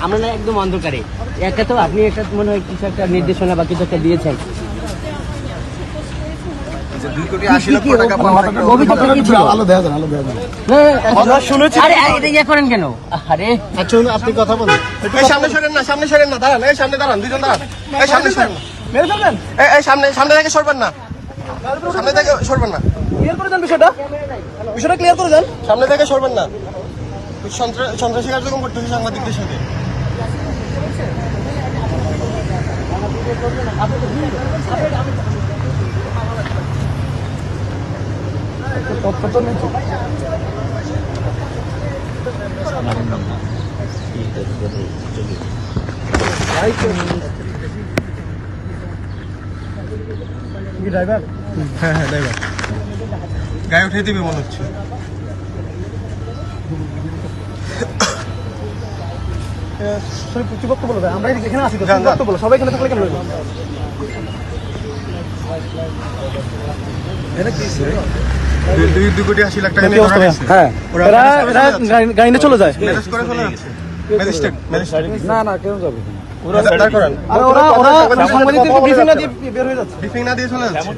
আমরা না একদম অন্ধকারে। একটা তো আপনি একটা মনে হয় কিছু একটা নির্দেশনা বা কিছু একটা দিয়েছেন। আপনি কথা বলেন, সামনে সরেন না, সামনে সরেন না, দাঁড়ান, এই সামনে দাঁড়ান, দুজন দাঁড়ান, এই সামনে সরেন, এই সামনে, সামনে থেকে সরবেন না, সামনে থেকে সরবেন না, ক্লিয়ার করে দেন বিষয়টা, বিষয়টা ক্লিয়ার করে দেন, সামনে থেকে সরবেন না, সন্ত্রাসী কার্যক্রম করতেছে সাংবাদিকদের সাথে। ড্রাইভার, হ্যাঁ হ্যাঁ ড্রাইভার, গায়ে উঠে দিবে মনে হচ্ছে। প্রতিপক্ষ বলো, আমরা এখানে আছি, বলো সবাই এখানে থাকলে কেন দুই কোটি 80 লাখ টাকা গাড়ি নিয়ে চলে যায়, না না কেউ যাবে ব্রিফিং না দিয়ে চলে যাচ্ছে।